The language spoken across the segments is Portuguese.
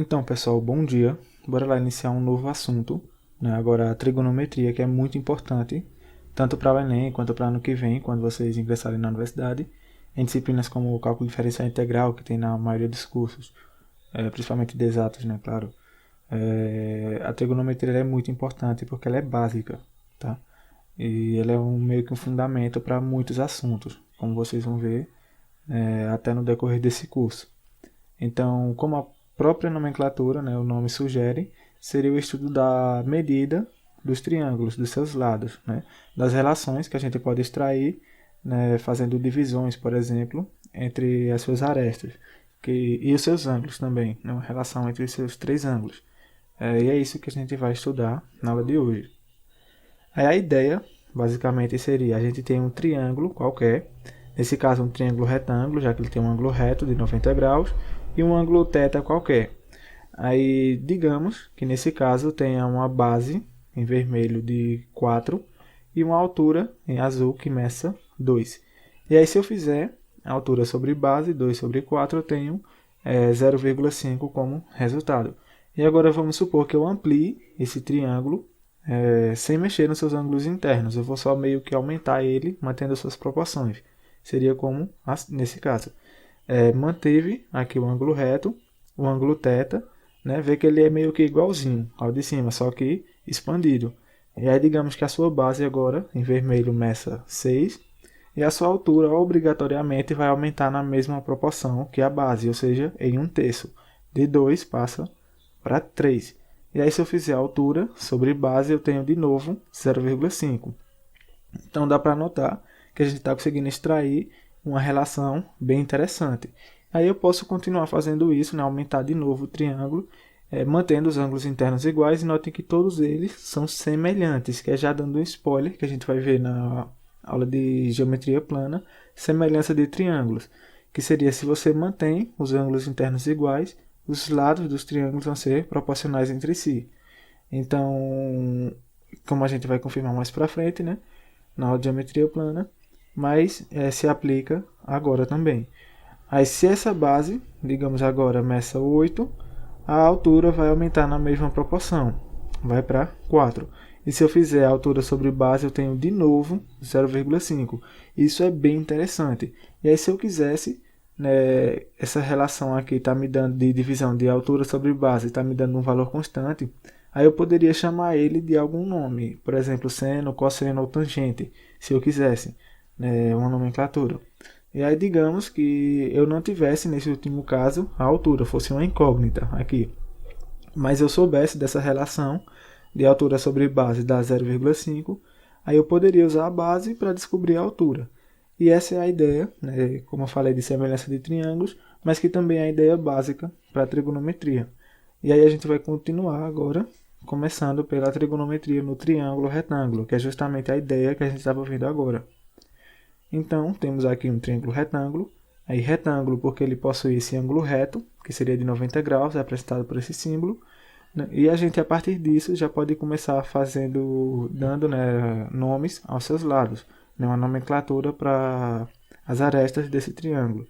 Então, pessoal, bom dia. Bora lá iniciar um novo assunto, né? Agora, a trigonometria, que é muito importante, tanto para o Enem quanto para ano que vem, quando vocês ingressarem na universidade, em disciplinas como o cálculo diferencial integral, que tem na maioria dos cursos, principalmente de exatos, né? Claro. A trigonometria é muito importante porque ela é básica, tá? E ela é meio que um fundamento para muitos assuntos, como vocês vão ver, até no decorrer desse curso. Então, como a própria nomenclatura, né, o nome sugere, seria o estudo da medida dos triângulos, dos seus lados, né, das relações que a gente pode extrair, né, fazendo divisões, por exemplo, entre as suas arestas e os seus ângulos também, né, uma relação entre os seus três ângulos. E é isso que a gente vai estudar na aula de hoje. Aí a ideia, basicamente, seria a gente tem um triângulo qualquer, nesse caso um triângulo retângulo, já que ele tem um ângulo reto de 90 graus, e um ângulo θ qualquer. Aí, digamos que nesse caso tenha uma base em vermelho de 4 e uma altura em azul que meça 2. E aí, se eu fizer a altura sobre base, 2 sobre 4, eu tenho 0,5 como resultado. E agora vamos supor que eu amplie esse triângulo sem mexer nos seus ângulos internos. Eu vou só meio que aumentar ele, mantendo as suas proporções. Seria como nesse caso. Manteve aqui o ângulo reto, o ângulo θ, né? Vê que ele é meio que igualzinho ao de cima, só que expandido. E aí digamos que a sua base agora, em vermelho, meça 6, e a sua altura obrigatoriamente vai aumentar na mesma proporção que a base, ou seja, em 1/3. De 2 passa para 3. E aí se eu fizer a altura sobre base, eu tenho de novo 0,5. Então dá para notar que a gente está conseguindo extrair uma relação bem interessante. Aí eu posso continuar fazendo isso, né? Aumentar de novo o triângulo, mantendo os ângulos internos iguais, e notem que todos eles são semelhantes, que é já dando um spoiler, que a gente vai ver na aula de geometria plana, semelhança de triângulos, que seria se você mantém os ângulos internos iguais, os lados dos triângulos vão ser proporcionais entre si. Então, como a gente vai confirmar mais para frente, né? Na aula de geometria plana, mas se aplica agora também. Aí se essa base, digamos agora, meça 8, a altura vai aumentar na mesma proporção, vai para 4. E se eu fizer a altura sobre base, eu tenho de novo 0,5. Isso é bem interessante. E aí se eu quisesse, né, essa relação aqui está me dando de divisão de altura sobre base, está me dando um valor constante, aí eu poderia chamar ele de algum nome, por exemplo, seno, cosseno ou tangente, se eu quisesse, uma nomenclatura. E aí digamos que eu não tivesse, nesse último caso, a altura, fosse uma incógnita aqui, mas eu soubesse dessa relação de altura sobre base dar 0,5, aí eu poderia usar a base para descobrir a altura. E essa é a ideia, né, como eu falei, de semelhança de triângulos, mas que também é a ideia básica para a trigonometria. E aí a gente vai continuar agora, começando pela trigonometria no triângulo retângulo, que é justamente a ideia que a gente estava vendo agora. Então, temos aqui um triângulo retângulo, aí retângulo porque ele possui esse ângulo reto, que seria de 90 graus, representado por esse símbolo, né? E a gente, a partir disso, já pode começar dando, né, nomes aos seus lados, né, uma nomenclatura para as arestas desse triângulo.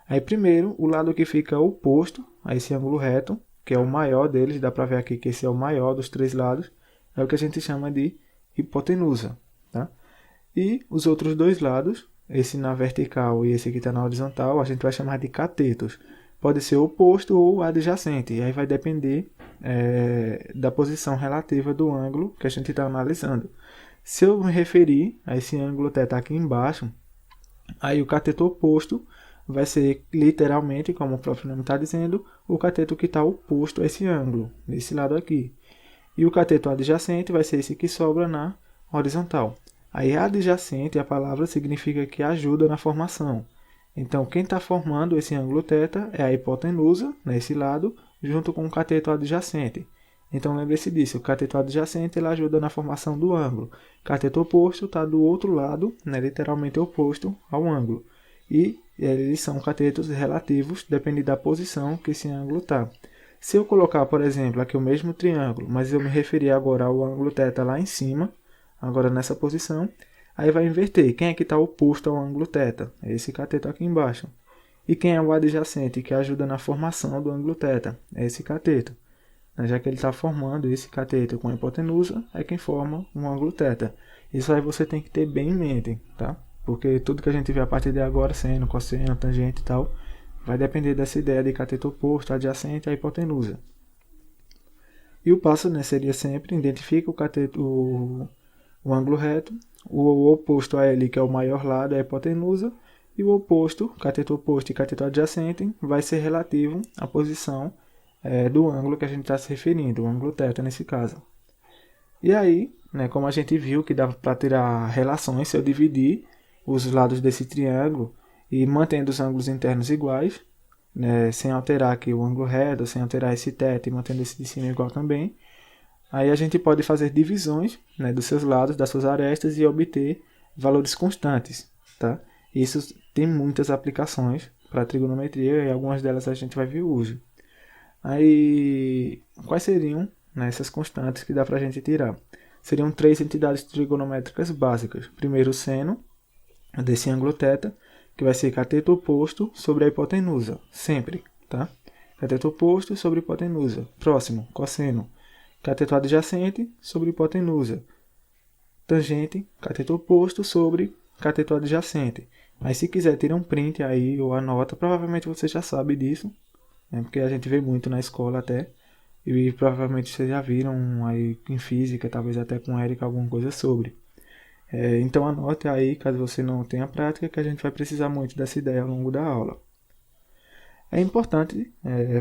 Aí, primeiro, o lado que fica oposto a esse ângulo reto, que é o maior deles, dá para ver aqui que esse é o maior dos três lados, é o que a gente chama de hipotenusa, tá? E os outros dois lados, esse na vertical e esse que está na horizontal, a gente vai chamar de catetos. Pode ser oposto ou adjacente, e aí vai depender da posição relativa do ângulo que a gente está analisando. Se eu me referir a esse ângulo θ aqui embaixo, aí o cateto oposto vai ser literalmente, como o próprio nome está dizendo, o cateto que está oposto a esse ângulo, desse lado aqui. E o cateto adjacente vai ser esse que sobra na horizontal. Aí adjacente, a palavra significa que ajuda na formação. Então, quem está formando esse ângulo θ é a hipotenusa, nesse lado, junto com o cateto adjacente. Então, lembre-se disso, o cateto adjacente ele ajuda na formação do ângulo. O cateto oposto está do outro lado, né, literalmente oposto ao ângulo. E eles são catetos relativos, depende da posição que esse ângulo está. Se eu colocar, por exemplo, aqui o mesmo triângulo, mas eu me referir agora ao ângulo θ lá em cima, agora nessa posição, aí vai inverter. Quem é que está oposto ao ângulo θ? É esse cateto aqui embaixo. E quem é o adjacente, que ajuda na formação do ângulo θ? É esse cateto. Já que ele está formando esse cateto com a hipotenusa, é quem forma um ângulo θ. Isso aí você tem que ter bem em mente, tá? Porque tudo que a gente vê a partir de agora, seno, cosseno, tangente e tal, vai depender dessa ideia de cateto oposto, adjacente à hipotenusa. E o passo, né, seria sempre identifica o cateto, o ângulo reto, o oposto a ele, que é o maior lado, é a hipotenusa, e o oposto, cateto oposto e cateto adjacente, vai ser relativo à posição do ângulo que a gente está se referindo, o ângulo θ nesse caso. E aí, né, como a gente viu que dá para tirar relações se eu dividir os lados desse triângulo e mantendo os ângulos internos iguais, né, sem alterar aqui o ângulo reto, sem alterar esse θ e mantendo esse de cima igual também, aí a gente pode fazer divisões, né, dos seus lados, das suas arestas e obter valores constantes, tá? Isso tem muitas aplicações para trigonometria e algumas delas a gente vai ver hoje. Aí, quais seriam, né, essas constantes que dá para a gente tirar? Seriam 3 entidades trigonométricas básicas. Primeiro, o seno desse ângulo θ, que vai ser cateto oposto sobre a hipotenusa, sempre, tá? Cateto oposto sobre hipotenusa. Próximo, cosseno, cateto adjacente sobre hipotenusa. Tangente, cateto oposto sobre cateto adjacente. Aí se quiser tira um print aí ou anota, provavelmente você já sabe disso, né? Porque a gente vê muito na escola até, e provavelmente vocês já viram aí em física, talvez até com Érica, alguma coisa sobre. Então anote aí, caso você não tenha prática, que a gente vai precisar muito dessa ideia ao longo da aula. É importante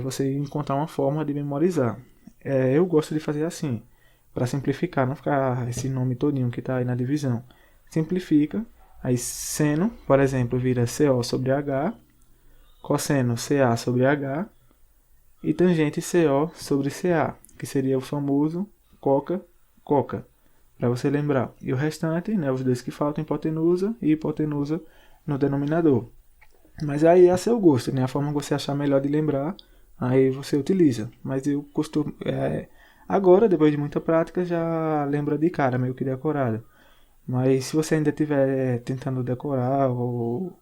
você encontrar uma forma de memorizar. Eu gosto de fazer assim, para simplificar, não ficar esse nome todinho que está aí na divisão. Simplifica, aí seno, por exemplo, vira CO sobre H, cosseno CA sobre H, e tangente CO sobre CA, que seria o famoso coca, para você lembrar. E o restante, né, os dois que faltam, hipotenusa e hipotenusa no denominador. Mas aí é a seu gosto, né? A forma que você achar melhor de lembrar, aí você utiliza. Mas eu costumo... agora, depois de muita prática, já lembra de cara, meio que decorado. Mas se você ainda estiver tentando decorar ou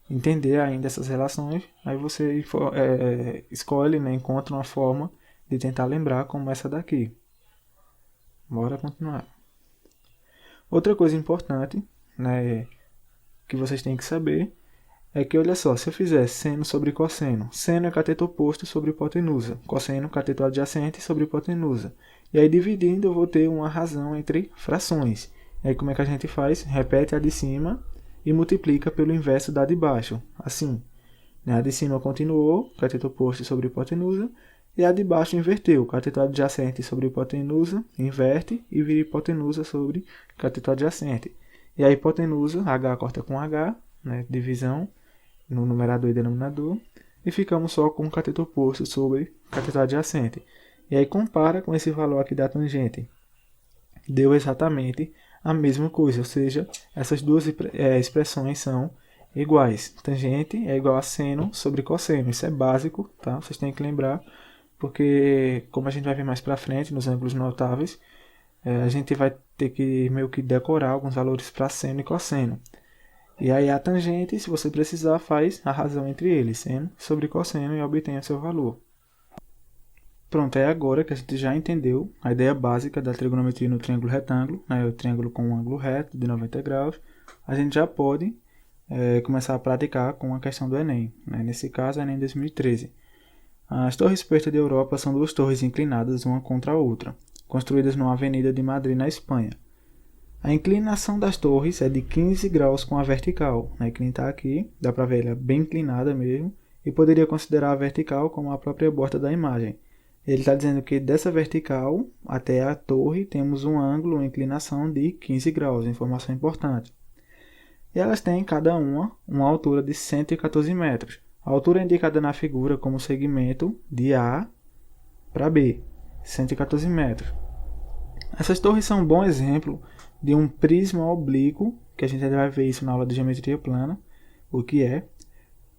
entender ainda essas relações, aí você escolhe, né, encontra uma forma de tentar lembrar como essa daqui. Bora continuar. Outra coisa importante, né, que vocês têm que saber é que, olha só, se eu fizer seno sobre cosseno, seno é cateto oposto sobre hipotenusa, cosseno cateto adjacente sobre hipotenusa. E aí dividindo eu vou ter uma razão entre frações. E aí como é que a gente faz? Repete a de cima e multiplica pelo inverso da de baixo, assim. A de cima continuou, cateto oposto sobre hipotenusa, e a de baixo inverteu, cateto adjacente sobre hipotenusa, inverte e vira hipotenusa sobre cateto adjacente. E a hipotenusa, H corta com H, né, divisão no numerador e denominador, e ficamos só com o cateto oposto sobre cateto adjacente. E aí compara com esse valor aqui da tangente. Deu exatamente a mesma coisa, ou seja, essas duas expressões são iguais. Tangente é igual a seno sobre cosseno, isso é básico, tá? Vocês têm que lembrar, porque como a gente vai ver mais para frente nos ângulos notáveis, a gente vai ter que meio que decorar alguns valores para seno e cosseno. E aí a tangente, se você precisar, faz a razão entre eles, seno sobre cosseno, e obtém o seu valor. Pronto, é agora que a gente já entendeu a ideia básica da trigonometria no triângulo retângulo, né, o triângulo com um ângulo reto de 90 graus, a gente já pode começar a praticar com a questão do Enem, né, nesse caso, Enem 2013. As Torres Pertas da Europa são duas torres inclinadas uma contra a outra, construídas numa avenida de Madrid, na Espanha. A inclinação das torres é de 15 graus com a vertical. Quem está aqui, dá para ver, ela é bem inclinada mesmo, e poderia considerar a vertical como a própria borda da imagem. Ele está dizendo que dessa vertical até a torre temos um ângulo, uma inclinação de 15 graus, informação importante. E elas têm cada uma altura de 114 metros. A altura é indicada na figura como segmento de A para B, 114 metros. Essas torres são um bom exemplo de um prisma oblíquo, que a gente vai ver isso na aula de geometria plana, o que é.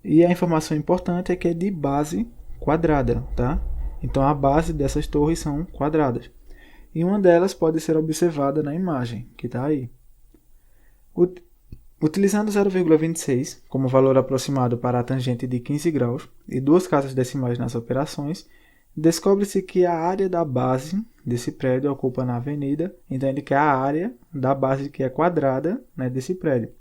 E a informação importante é que é de base quadrada, tá? Então a base dessas torres são quadradas. E uma delas pode ser observada na imagem, que está aí. Utilizando 0,26 como valor aproximado para a tangente de 15 graus e duas casas decimais nas operações, descobre-se que a área da base desse prédio ocupa na avenida, então ele quer a área da base que é quadrada, né, desse prédio.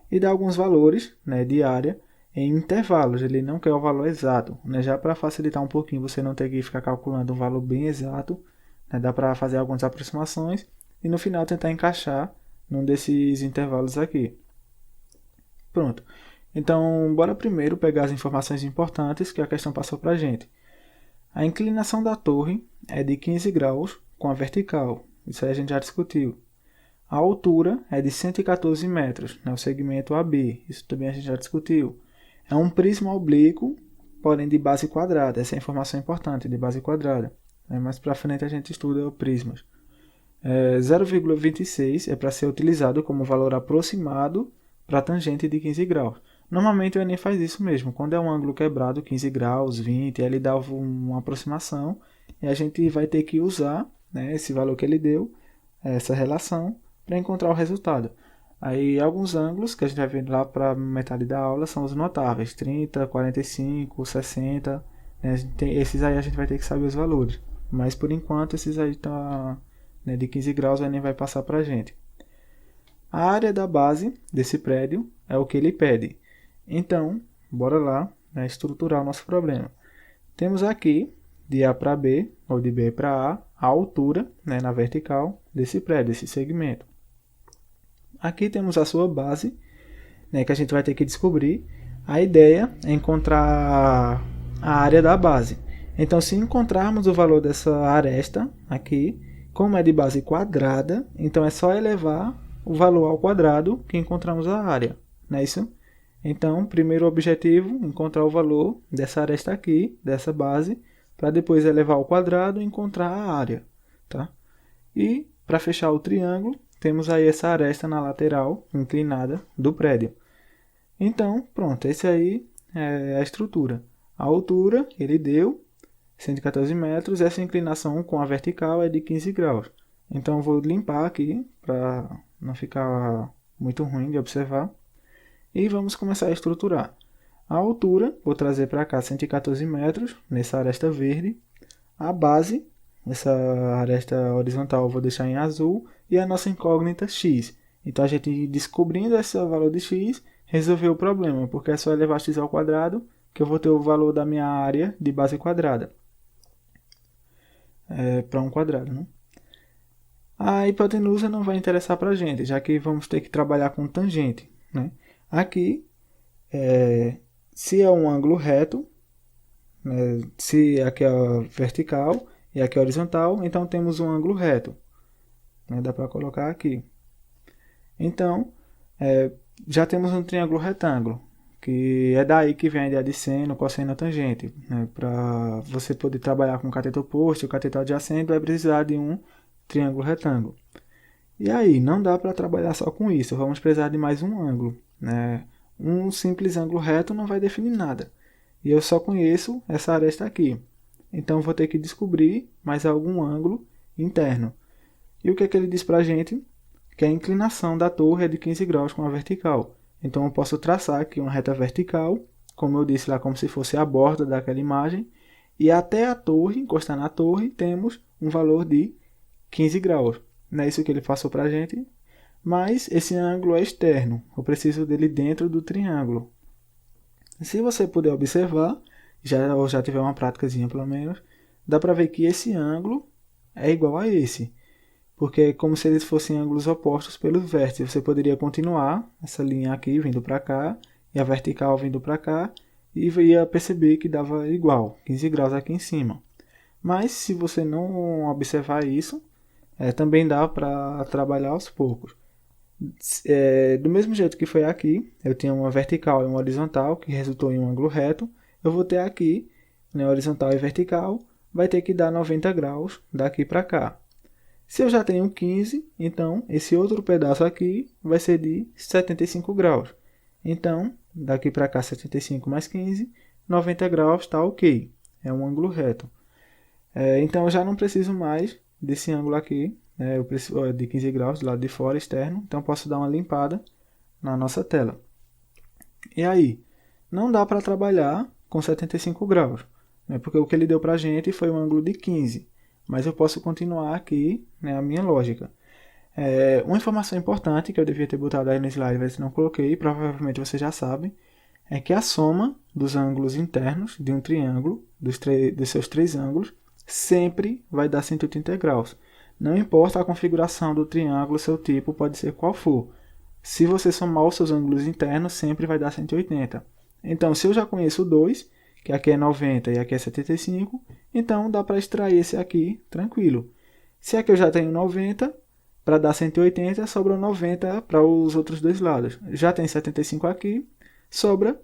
E dá alguns valores, né, de área em intervalos, ele não quer o valor exato, né, já para facilitar um pouquinho, você não ter que ficar calculando um valor bem exato, né, dá para fazer algumas aproximações e no final tentar encaixar num desses intervalos aqui. Pronto. Então, bora primeiro pegar as informações importantes que a questão passou para a gente. A inclinação da torre é de 15 graus com a vertical. Isso aí a gente já discutiu. A altura é de 114 metros, né, o segmento AB. Isso também a gente já discutiu. É um prisma oblíquo, porém de base quadrada. Essa é a informação importante, de base quadrada. Mais para frente a gente estuda prismas. 0,26 é para ser utilizado como valor aproximado para a tangente de 15 graus. Normalmente o Enem faz isso mesmo. Quando é um ângulo quebrado, 15 graus, 20, ele dá uma aproximação e a gente vai ter que usar, né, esse valor que ele deu, essa relação, para encontrar o resultado. Aí alguns ângulos que a gente vai ver lá para metade da aula são os notáveis, 30, 45, 60, né, esses aí a gente vai ter que saber os valores. Mas por enquanto esses aí tá, né, de 15 graus o Enem vai passar para a gente. A área da base desse prédio é o que ele pede. Então, bora lá, né, estruturar o nosso problema. Temos aqui, de A para B, ou de B para A altura, né, na vertical desse prédio, desse segmento. Aqui temos a sua base, né, que a gente vai ter que descobrir. A ideia é encontrar a área da base. Então, se encontrarmos o valor dessa aresta aqui, como é de base quadrada, então é só elevar o valor ao quadrado que encontramos a área, não é isso? Então, primeiro objetivo, encontrar o valor dessa aresta aqui, dessa base, para depois elevar ao quadrado e encontrar a área, tá? E, para fechar o triângulo, temos aí essa aresta na lateral inclinada do prédio. Então, pronto, esse aí é a estrutura. A altura, ele deu 114 metros, essa inclinação com a vertical é de 15 graus. Então, eu vou limpar aqui, para não ficar muito ruim de observar. E vamos começar a estruturar. A altura, vou trazer para cá 114 metros, nessa aresta verde. A base, essa aresta horizontal eu vou deixar em azul. E a nossa incógnita x. Então, a gente descobrindo esse valor de x, resolveu o problema, porque é só elevar x ao quadrado, que eu vou ter o valor da minha área de base quadrada. Para um quadrado, né? A hipotenusa não vai interessar para a gente, já que vamos ter que trabalhar com tangente, né? Aqui, se é um ângulo reto, né, se aqui é vertical e aqui é horizontal, então temos um ângulo reto. Né, dá para colocar aqui. Então, já temos um triângulo retângulo, que é daí que vem a ideia de seno, cosseno, tangente. Né? Para você poder trabalhar com o cateto oposto e o cateto adjacente, vai precisar de um triângulo retângulo. E aí, não dá para trabalhar só com isso, vamos precisar de mais um ângulo. Né? Um simples ângulo reto não vai definir nada. E eu só conheço essa aresta aqui. Então, vou ter que descobrir mais algum ângulo interno. E o que é que ele diz para a gente? Que a inclinação da torre é de 15 graus com a vertical. Então, eu posso traçar aqui uma reta vertical, como eu disse lá, como se fosse a borda daquela imagem. E até a torre, encostar na torre, temos um valor de 15 graus. Não é isso que ele passou para a gente? Mas esse ângulo é externo. Eu preciso dele dentro do triângulo. Se você puder observar, ou já tiver uma práticazinha pelo menos, dá para ver que esse ângulo é igual a esse. Porque é como se eles fossem ângulos opostos pelos vértices. Você poderia continuar essa linha aqui vindo para cá e a vertical vindo para cá e ia perceber que dava igual, 15 graus aqui em cima. Mas se você não observar isso, também dá para trabalhar aos poucos. Do mesmo jeito que foi aqui, eu tinha uma vertical e uma horizontal que resultou em um ângulo reto. Eu vou ter aqui, né, horizontal e vertical, vai ter que dar 90 graus daqui para cá. Se eu já tenho 15, então esse outro pedaço aqui vai ser de 75 graus. Então, daqui para cá 75 mais 15, 90 graus está ok. É um ângulo reto. Então, eu já não preciso mais desse ângulo aqui. Eu preciso de 15 graus do lado de fora, externo. Então, posso dar uma limpada na nossa tela. E aí, não dá para trabalhar com 75 graus, né? Porque o que ele deu para a gente foi um ângulo de 15, mas eu posso continuar aqui, né, a minha lógica. Uma informação importante que eu devia ter botado aí no slide, mas não coloquei, provavelmente você já sabe, é que a soma dos ângulos internos de um triângulo, dos seus três ângulos, sempre vai dar 180 graus. Não importa a configuração do triângulo, seu tipo pode ser qual for. Se você somar os seus ângulos internos, sempre vai dar 180. Então, se eu já conheço dois, que aqui é 90 e aqui é 75, então dá para extrair esse aqui tranquilo. Se aqui eu já tenho 90, para dar 180, sobra 90 para os outros dois lados. Já tem 75 aqui, sobra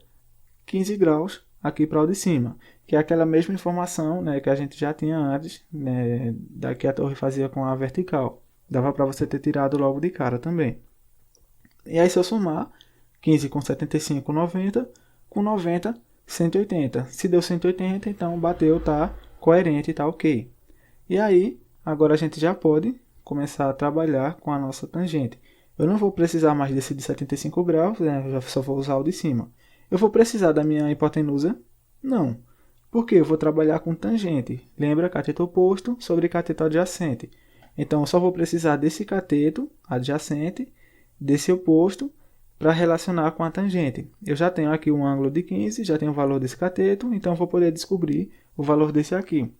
15 graus aqui para o de cima, que é aquela mesma informação, né, que a gente já tinha antes, né, da que a torre fazia com a vertical. Dava para você ter tirado logo de cara também. E aí se eu somar 15 com 75, 90, com 90, 180. Se deu 180, então bateu, tá coerente, tá ok. E aí, agora a gente já pode começar a trabalhar com a nossa tangente. Eu não vou precisar mais desse de 75 graus, né? Eu já só vou usar o de cima. Eu vou precisar da minha hipotenusa? Não. Porque eu vou trabalhar com tangente. Lembra, cateto oposto sobre cateto adjacente. Então, eu só vou precisar desse cateto adjacente, desse oposto, para relacionar com a tangente. Eu já tenho aqui um ângulo de 15, já tenho o valor desse cateto, então eu vou poder descobrir o valor desse aqui.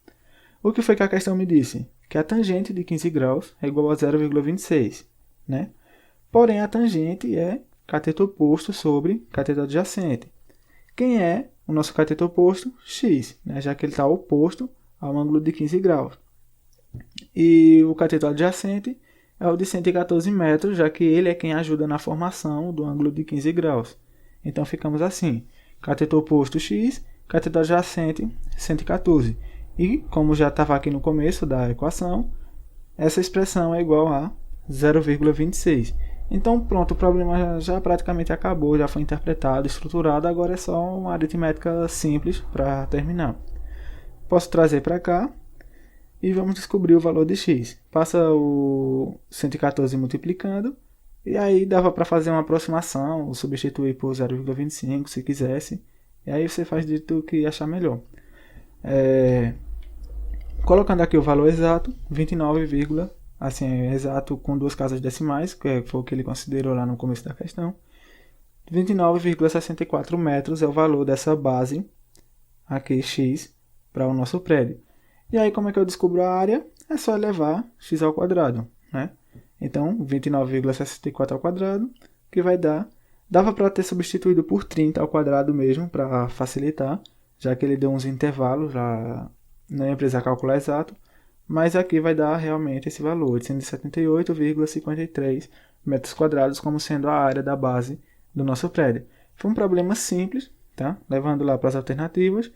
O que foi que a questão me disse? Que a tangente de 15 graus é igual a 0,26, né? Porém, a tangente é cateto oposto sobre cateto adjacente. Quem é o nosso cateto oposto? X, né? Já que ele está oposto ao ângulo de 15 graus. E o cateto adjacente é o de 114 metros, já que ele é quem ajuda na formação do ângulo de 15 graus. Então, ficamos assim. Cateto oposto x, cateto adjacente 114. E, como já estava aqui no começo da equação, essa expressão é igual a 0,26. Então, pronto, o problema já praticamente acabou, já foi interpretado, estruturado, agora é só uma aritmética simples para terminar. Posso trazer para cá e vamos descobrir o valor de x. Passa o 114 multiplicando, e aí dava para fazer uma aproximação, substituir por 0,25 se quisesse, e aí você faz do que achar melhor. Colocando aqui o valor exato, 29, assim, exato com duas casas decimais, que foi o que ele considerou lá no começo da questão. 29,64 metros é o valor dessa base, aqui x, para o nosso prédio. E aí como é que eu descubro a área? É só elevar x ao quadrado, né? Então, 29,64 ao quadrado, que vai dar... Dava para ter substituído por 30 ao quadrado mesmo, para facilitar, já que ele deu uns intervalos lá. Não ia precisar calcular exato, mas aqui vai dar realmente esse valor, 878,53 metros quadrados, como sendo a área da base do nosso prédio. Foi um problema simples, tá? Levando lá para as alternativas,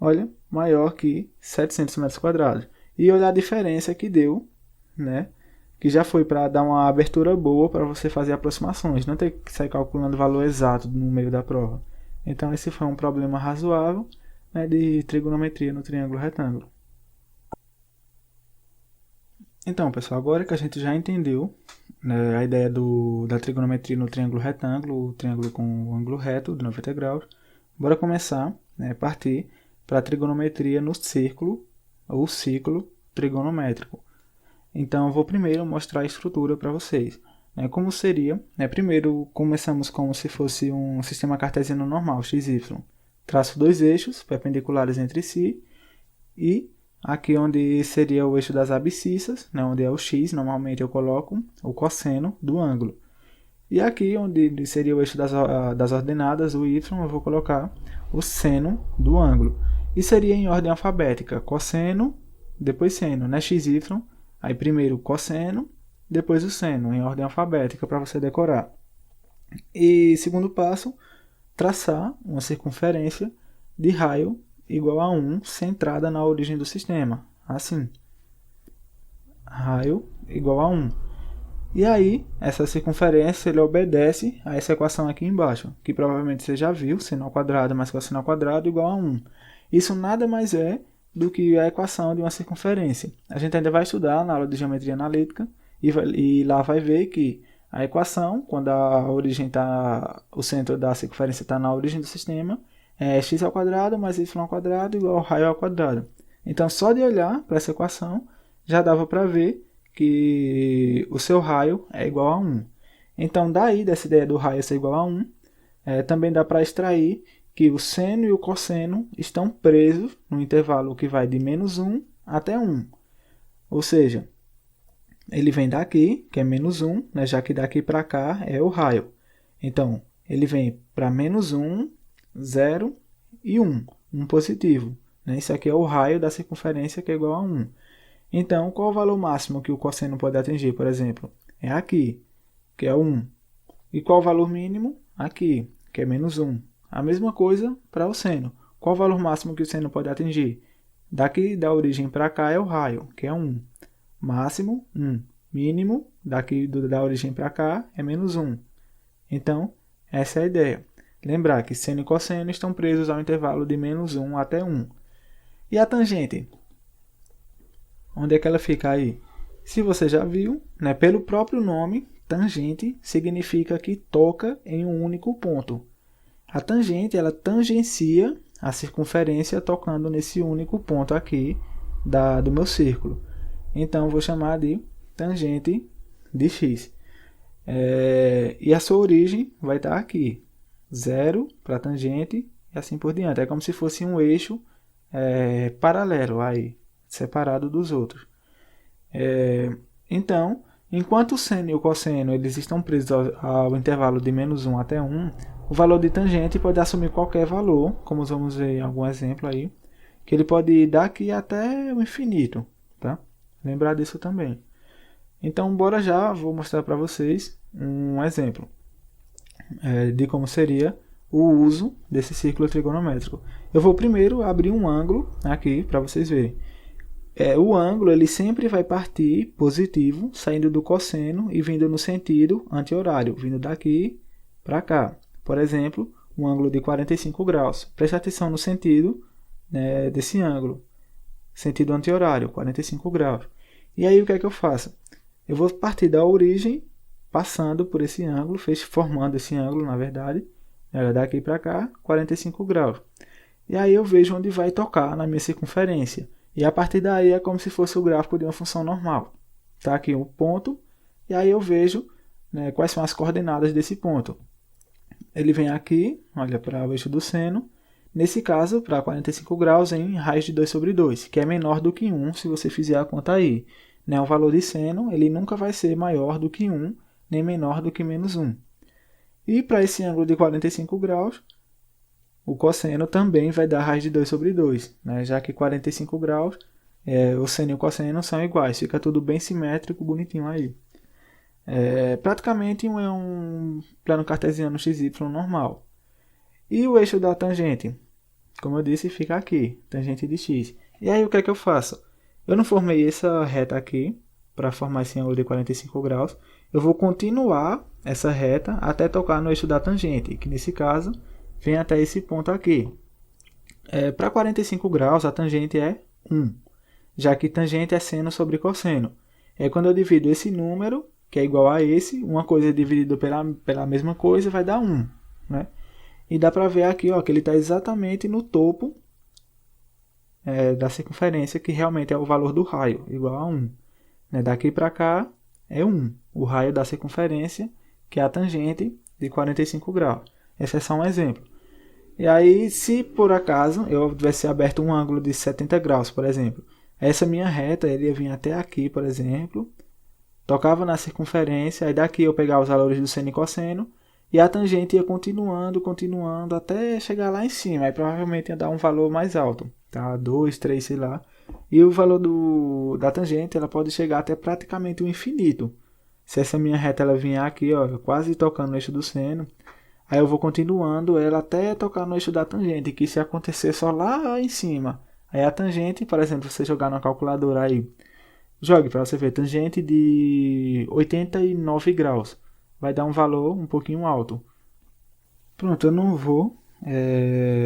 olha, maior que 700 metros quadrados. E olha a diferença que deu, né? Que já foi para dar uma abertura boa para você fazer aproximações, não ter que sair calculando o valor exato no meio da prova. Então esse foi um problema razoável, né, de trigonometria no triângulo retângulo. Então, pessoal, agora que a gente já entendeu, né, a ideia da trigonometria no triângulo retângulo, o triângulo com o ângulo reto de 90 graus, bora começar, né, partir para a trigonometria no círculo ou ciclo trigonométrico. Então, eu vou primeiro mostrar a estrutura para vocês. Como seria, primeiro começamos como se fosse um sistema cartesiano normal, xy. Traço dois eixos perpendiculares entre si e aqui onde seria o eixo das abscissas, onde é o x, normalmente eu coloco o cosseno do ângulo. E aqui onde seria o eixo das ordenadas, o y, eu vou colocar o seno do ângulo. E seria em ordem alfabética, cosseno, depois seno, né? xy, aí primeiro o cosseno, depois o seno, em ordem alfabética para você decorar. E segundo passo, traçar uma circunferência de raio igual a 1 centrada na origem do sistema, assim, raio igual a 1. E aí, essa circunferência ele obedece a essa equação aqui embaixo, que provavelmente você já viu, seno ao quadrado mais cosseno ao quadrado igual a 1. Isso nada mais é do que a equação de uma circunferência. A gente ainda vai estudar na aula de geometria analítica e lá vai ver que A equação, quando a origem o centro da circunferência está na origem do sistema, é x ao quadrado mais y ao quadrado igual ao raio ao quadrado. Então, só de olhar para essa equação, já dava para ver que o seu raio é igual a 1. Então, daí, dessa ideia do raio ser igual a 1, também dá para extrair que o seno e o cosseno estão presos no intervalo que vai de menos 1 até 1. Ou seja, ele vem daqui, que é menos 1, né, já que daqui para cá é o raio. Então, ele vem para menos 1, 0 e 1, 1 positivo. Né? Isso aqui é o raio da circunferência, que é igual a 1. Então, qual o valor máximo que o cosseno pode atingir, por exemplo? É aqui, que é 1. E qual o valor mínimo? Aqui, que é menos 1. A mesma coisa para o seno. Qual o valor máximo que o seno pode atingir? Daqui da origem para cá é o raio, que é 1. Máximo, 1. Mínimo, daqui da origem para cá, é menos 1. Então, essa é a ideia. Lembrar que seno e cosseno estão presos ao intervalo de menos 1 até 1. E a tangente? Onde é que ela fica aí? Se você já viu, né, pelo próprio nome, tangente significa que toca em um único ponto. A tangente, ela tangencia a circunferência tocando nesse único ponto aqui do meu círculo. Então, vou chamar de tangente de x. E a sua origem vai estar aqui. 0 para a tangente e assim por diante. É como se fosse um eixo paralelo, aí, separado dos outros. Então, enquanto o seno e o cosseno eles estão presos ao intervalo de menos 1 até 1, o valor de tangente pode assumir qualquer valor, como vamos ver em algum exemplo aí, que ele pode ir daqui até o infinito. Tá? Lembrar disso também. Então, bora já, vou mostrar para vocês um exemplo de como seria o uso desse círculo trigonométrico. Eu vou primeiro abrir um ângulo aqui para vocês verem. O ângulo ele sempre vai partir positivo, saindo do cosseno e vindo no sentido anti-horário, vindo daqui para cá. Por exemplo, um ângulo de 45 graus. Preste atenção no sentido desse ângulo. Sentido anti-horário, 45 graus. E aí o que é que eu faço? Eu vou partir da origem, passando por esse ângulo, formando esse ângulo, na verdade, daqui para cá, 45 graus. E aí eu vejo onde vai tocar na minha circunferência. E a partir daí é como se fosse o gráfico de uma função normal. Está aqui um ponto, e aí eu vejo quais são as coordenadas desse ponto. Ele vem aqui, olha para o eixo do seno, nesse caso, para 45 graus em raiz de 2 sobre 2, que é menor do que 1 se você fizer a conta aí. O valor de seno ele nunca vai ser maior do que 1, nem menor do que menos 1. E para esse ângulo de 45 graus, o cosseno também vai dar raiz de 2 sobre 2, já que 45 graus, o seno e o cosseno são iguais, fica tudo bem simétrico, bonitinho aí. Praticamente é um plano cartesiano XY normal. E o eixo da tangente? Como eu disse, fica aqui, tangente de x. E aí o que é que eu faço? Eu não formei essa reta aqui, para formar esse ângulo de 45 graus. Eu vou continuar essa reta até tocar no eixo da tangente, que nesse caso vem até esse ponto aqui. Para 45 graus, a tangente é 1, já que tangente é seno sobre cosseno. Quando eu divido esse número, que é igual a esse, uma coisa dividida pela mesma coisa vai dar 1. Né? E dá para ver aqui que ele está exatamente no topo da circunferência, que realmente é o valor do raio, igual a 1. Daqui para cá é 1, o raio da circunferência, que é a tangente de 45 graus. Esse é só um exemplo. E aí, se por acaso eu tivesse aberto um ângulo de 70 graus, por exemplo, essa minha reta ele ia vir até aqui, por exemplo, tocava na circunferência, aí daqui eu pegar os valores do seno e cosseno, e a tangente ia continuando, até chegar lá em cima. Aí provavelmente ia dar um valor mais alto, tá? 2, 3, sei lá. E o valor da tangente ela pode chegar até praticamente o infinito. Se essa minha reta ela vier aqui, quase tocando no eixo do seno, aí eu vou continuando ela até tocar no eixo da tangente, que se acontecer só lá em cima. Aí a tangente, por exemplo, você jogar na calculadora aí, jogue para você ver, tangente de 89 graus. Vai dar um valor um pouquinho alto. Pronto, eu não vou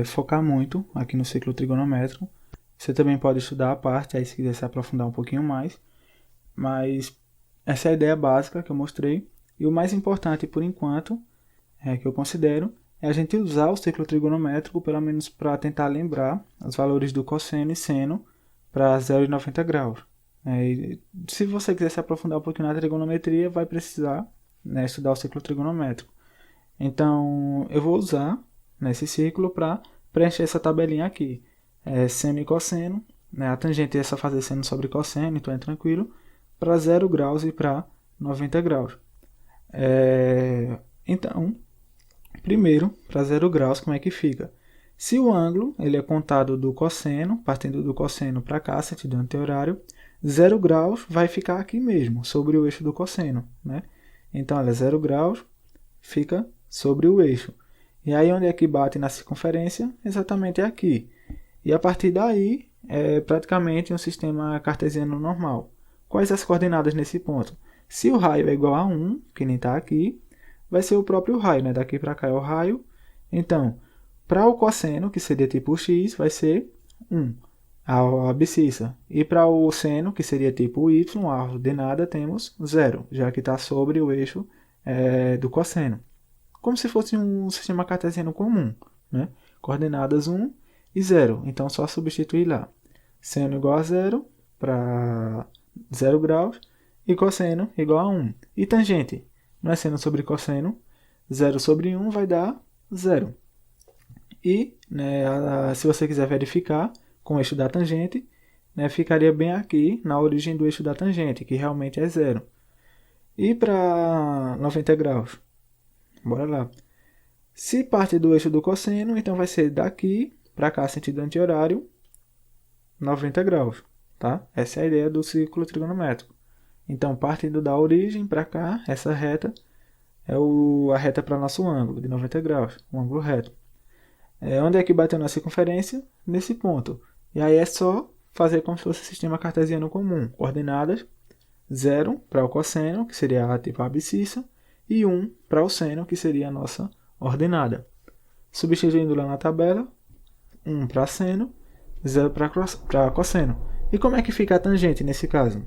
focar muito aqui no ciclo trigonométrico. Você também pode estudar a parte, aí se quiser se aprofundar um pouquinho mais. Mas essa é a ideia básica que eu mostrei. E o mais importante, por enquanto, que eu considero, é a gente usar o ciclo trigonométrico, pelo menos para tentar lembrar os valores do cosseno e seno para 0 e 90 graus. E se você quiser se aprofundar um pouquinho na trigonometria, vai precisar, né, estudar o ciclo trigonométrico. Então, eu vou usar nesse ciclo para preencher essa tabelinha aqui. Seno e cosseno, né, a tangente é só fazer seno sobre cosseno, então é tranquilo, para 0 graus e para 90 graus. Então, primeiro, para 0 graus, como é que fica? Se o ângulo ele é contado do cosseno, partindo do cosseno para cá, sentido anti-horário, 0 graus vai ficar aqui mesmo, sobre o eixo do cosseno, né? Então, olha, 0 graus fica sobre o eixo. E aí, onde é que bate na circunferência? Exatamente aqui. E a partir daí, é praticamente um sistema cartesiano normal. Quais as coordenadas nesse ponto? Se o raio é igual a 1, que nem está aqui, vai ser o próprio raio, né? Daqui para cá é o raio. Então, para o cosseno, que seria tipo x, vai ser 1, a abscissa. E para o seno, que seria tipo y, a ordenada, temos 0, já que está sobre o eixo do cosseno. Como se fosse um sistema cartesiano comum, né? Coordenadas 1 e 0. Então, só substituir lá. Seno igual a 0 para 0 graus e cosseno igual a 1. E tangente? Não é seno sobre cosseno. 0 sobre 1 vai dar 0. E, né, se você quiser verificar com o eixo da tangente, né, ficaria bem aqui na origem do eixo da tangente, que realmente é 0. E para 90 graus? Bora lá. Se parte do eixo do cosseno, então vai ser daqui para cá, sentido anti-horário, 90 graus. Tá? Essa é a ideia do círculo trigonométrico. Então, partindo da origem para cá, essa reta é a reta para nosso ângulo, de 90 graus, um ângulo reto. Onde é que bateu na circunferência? Nesse ponto. E aí é só fazer como se fosse sistema cartesiano comum. Coordenadas 0 para o cosseno, que seria tipo a abscissa, e 1 para o seno, que seria a nossa ordenada. Substituindo lá na tabela, 1 para seno, 0 para cosseno. E como é que fica a tangente nesse caso?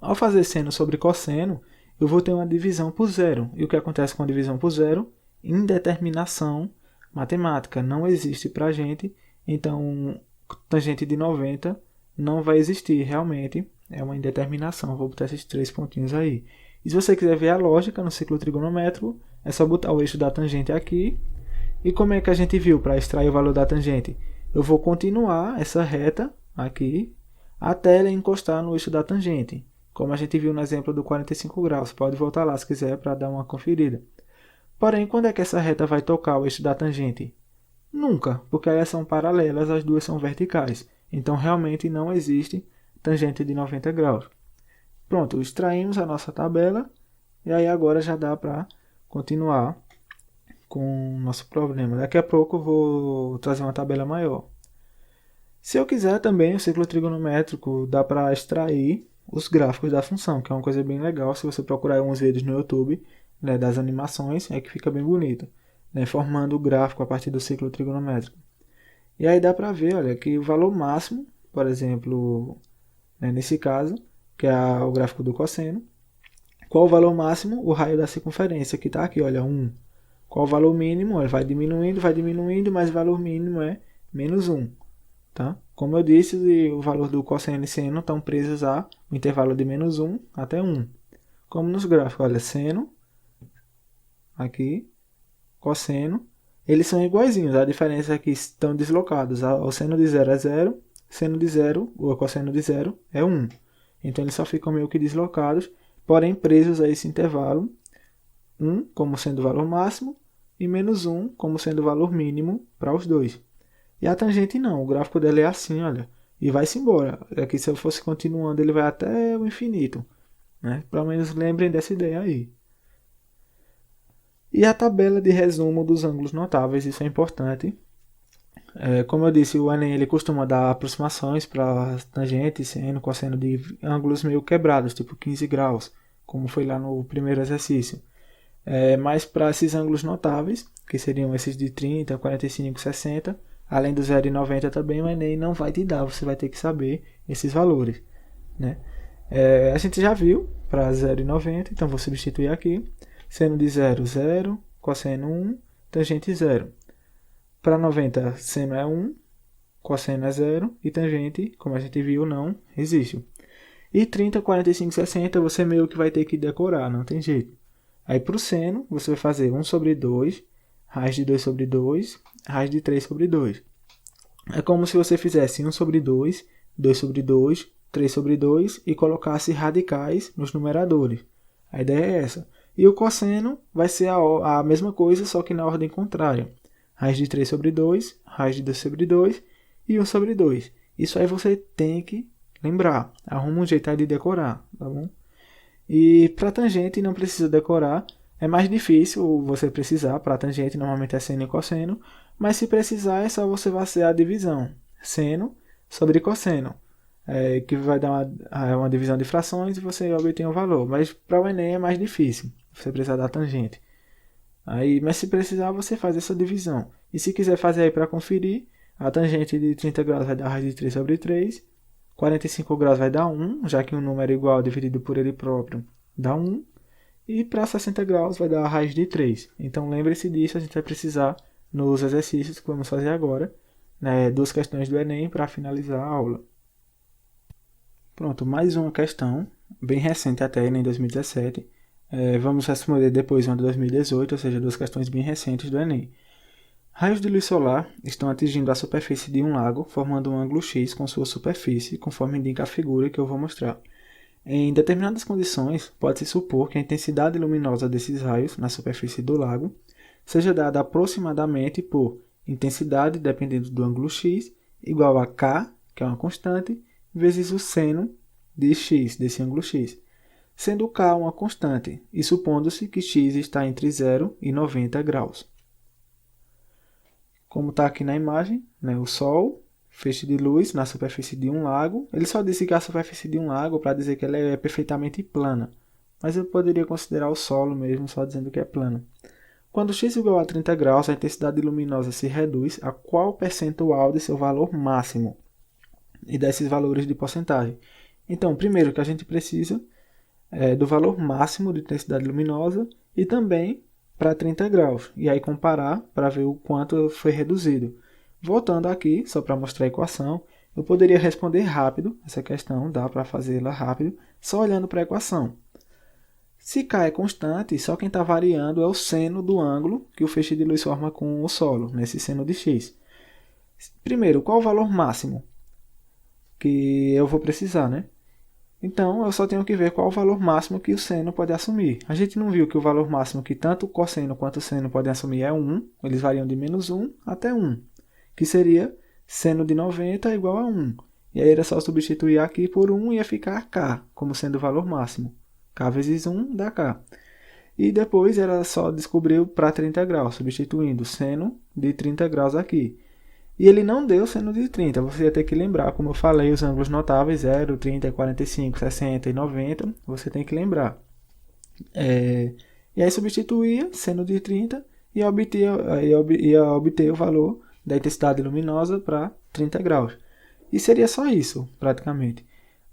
Ao fazer seno sobre cosseno, eu vou ter uma divisão por zero. E o que acontece com a divisão por zero? Indeterminação matemática. Não existe para a gente, então tangente de 90 não vai existir realmente. É uma indeterminação. Vou botar esses 3 pontinhos aí. E se você quiser ver a lógica no ciclo trigonométrico, é só botar o eixo da tangente aqui. E como é que a gente viu para extrair o valor da tangente? Eu vou continuar essa reta aqui até ela encostar no eixo da tangente. Como a gente viu no exemplo do 45 graus. Pode voltar lá se quiser para dar uma conferida. Porém, quando é que essa reta vai tocar o eixo da tangente? Nunca, porque elas são paralelas, as duas são verticais. Então, realmente não existe tangente de 90 graus. Pronto, extraímos a nossa tabela. E aí agora já dá para continuar com o nosso problema. Daqui a pouco eu vou trazer uma tabela maior. Se eu quiser também, o ciclo trigonométrico dá para extrair os gráficos da função, que é uma coisa bem legal. Se você procurar uns vídeos no YouTube, né, das animações, é que fica bem bonito, né, formando o gráfico a partir do ciclo trigonométrico. E aí dá para ver, olha, que o valor máximo, por exemplo, né, nesse caso, que é o gráfico do cosseno, qual o valor máximo? O raio da circunferência, que está aqui, olha, 1. Qual o valor mínimo? Ele vai diminuindo, mas o valor mínimo é menos 1. Tá? Como eu disse, o valor do cosseno e seno estão presos ao intervalo de menos 1 até 1. Como nos gráficos, olha, seno, aqui, cosseno, eles são iguaizinhos, a diferença é que estão deslocados. O seno de 0 é 0, seno de 0, o cosseno de 0 é 1. Então eles só ficam meio que deslocados, porém presos a esse intervalo, 1 como sendo o valor máximo e menos 1 como sendo o valor mínimo para os dois. E a tangente não, o gráfico dela é assim, olha, e vai-se embora. Aqui se eu fosse continuando, ele vai até o infinito, né? Pelo menos lembrem dessa ideia aí. E a tabela de resumo dos ângulos notáveis, isso é importante. Como eu disse, o Enem ele costuma dar aproximações para tangente, seno, cosseno de ângulos meio quebrados, tipo 15 graus, como foi lá no primeiro exercício. Mas para esses ângulos notáveis, que seriam esses de 30, 45, 60, além do 0 e 90 também, o Enem não vai te dar, você vai ter que saber esses valores, né? A gente já viu para 0,90, então vou substituir aqui. Seno de 0, 0, cosseno 1, tangente 0. Para 90, seno é 1, cosseno é 0 e tangente, como a gente viu, não existe. E 30, 45, 60 você meio que vai ter que decorar, não tem jeito. Aí para o seno, você vai fazer 1 sobre 2, raiz de 2 sobre 2, raiz de 3 sobre 2. É como se você fizesse 1 sobre 2, 2 sobre 2, 3 sobre 2 e colocasse radicais nos numeradores. A ideia é essa. E o cosseno vai ser a mesma coisa, só que na ordem contrária. Raiz de 3 sobre 2, raiz de 2 sobre 2 e 1 sobre 2. Isso aí você tem que lembrar. Arruma um jeito aí de decorar, tá bom? E para tangente não precisa decorar. É mais difícil você precisar. Para tangente normalmente é seno e cosseno. Mas se precisar é só você fazer a divisão. Seno sobre cosseno. Que vai dar uma divisão de frações e você obtém o valor. Mas para o Enem é mais difícil. Você precisa da tangente. Mas se precisar você faz essa divisão. E se quiser fazer aí para conferir, a tangente de 30 graus vai dar raiz de 3 sobre 3. 45 graus vai dar 1, já que um número igual dividido por ele próprio dá 1. E para 60 graus vai dar a raiz de 3. Então lembre-se disso, a gente vai precisar nos exercícios que vamos fazer agora, né, 2 questões do Enem para finalizar a aula. Pronto, mais uma questão, bem recente até, em 2017. Vamos responder depois uma de 2018, ou seja, 2 questões bem recentes do Enem. Raios de luz solar estão atingindo a superfície de um lago, formando um ângulo X com sua superfície, conforme indica a figura que eu vou mostrar. Em determinadas condições, pode-se supor que a intensidade luminosa desses raios na superfície do lago seja dada aproximadamente por intensidade, dependendo do ângulo X, igual a K, que é uma constante, vezes o seno de X, desse ângulo X, sendo K uma constante e supondo-se que X está entre 0 e 90 graus. Como está aqui na imagem, né, o Sol, feixe de luz na superfície de um lago. Ele só disse que é a superfície de um lago para dizer que ela é perfeitamente plana. Mas eu poderia considerar o solo mesmo, só dizendo que é plana. Quando x igual a 30 graus, a intensidade luminosa se reduz a qual percentual de seu valor máximo? E desses valores de porcentagem. Então, primeiro que a gente precisa do valor máximo de intensidade luminosa e também para 30 graus, e aí comparar para ver o quanto foi reduzido. Voltando aqui, só para mostrar a equação, eu poderia responder rápido essa questão, dá para fazê-la rápido, só olhando para a equação. Se K é constante, só quem está variando é o seno do ângulo que o feixe de luz forma com o solo, nesse seno de x. Primeiro, qual o valor máximo que eu vou precisar, né? Então, eu só tenho que ver qual o valor máximo que o seno pode assumir. A gente não viu que o valor máximo que tanto o cosseno quanto o seno podem assumir é 1. Eles variam de menos 1 até 1, que seria seno de 90 igual a 1. E aí era só substituir aqui por 1 e ia ficar K, como sendo o valor máximo. K vezes 1 dá K. E depois era só descobrir para 30 graus, substituindo seno de 30 graus aqui. E ele não deu seno de 30, você ia ter que lembrar, como eu falei, os ângulos notáveis 0, 30, 45, 60 e 90, você tem que lembrar. E aí substituía seno de 30 e ia obter o valor da intensidade luminosa para 30 graus. E seria só isso, praticamente.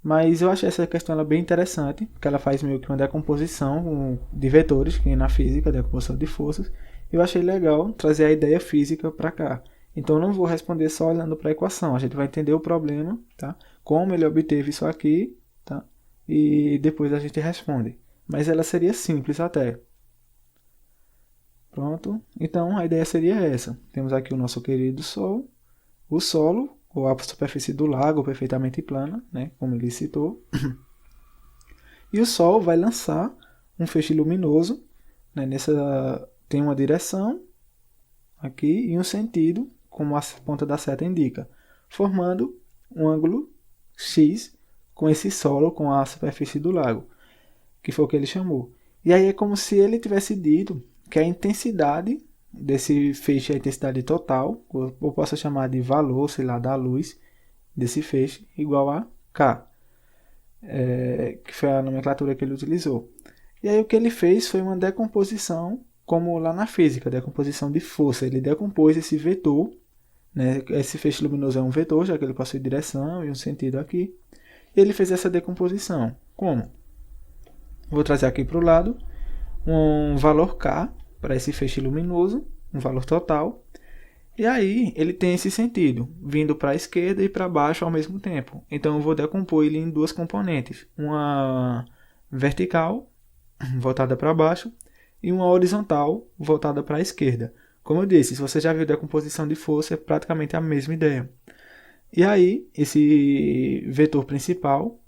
Mas eu achei essa questão ela bem interessante, porque ela faz meio que uma decomposição de vetores, que na física, decomposição de forças. Eu achei legal trazer a ideia física para cá. Então, eu não vou responder só olhando para a equação. A gente vai entender o problema, tá? Como ele obteve isso aqui, tá? E depois a gente responde. Mas ela seria simples até. Pronto. Então, a ideia seria essa. Temos aqui o nosso querido Sol, o solo, ou a superfície do lago perfeitamente plana, né? Como ele citou. E o Sol vai lançar um feixe luminoso, né? Tem uma direção aqui e um sentido, como a ponta da seta indica, formando um ângulo X com esse solo, com a superfície do lago, que foi o que ele chamou. E aí é como se ele tivesse dito que a intensidade desse feixe é a intensidade total, ou posso chamar de valor, sei lá, da luz desse feixe, igual a K, que foi a nomenclatura que ele utilizou. E aí o que ele fez foi uma decomposição, como lá na física, decomposição de força. Ele decompôs esse vetor, né? Esse feixe luminoso é um vetor, já que ele possui direção e um sentido aqui. E ele fez essa decomposição. Como? Vou trazer aqui para o lado um valor K para esse feixe luminoso, um valor total. E aí ele tem esse sentido, vindo para a esquerda e para baixo ao mesmo tempo. Então eu vou decompor ele em duas componentes. Uma vertical, voltada para baixo, e uma horizontal, voltada para a esquerda. Como eu disse, se você já viu decomposição de força, é praticamente a mesma ideia. E aí, esse vetor principal,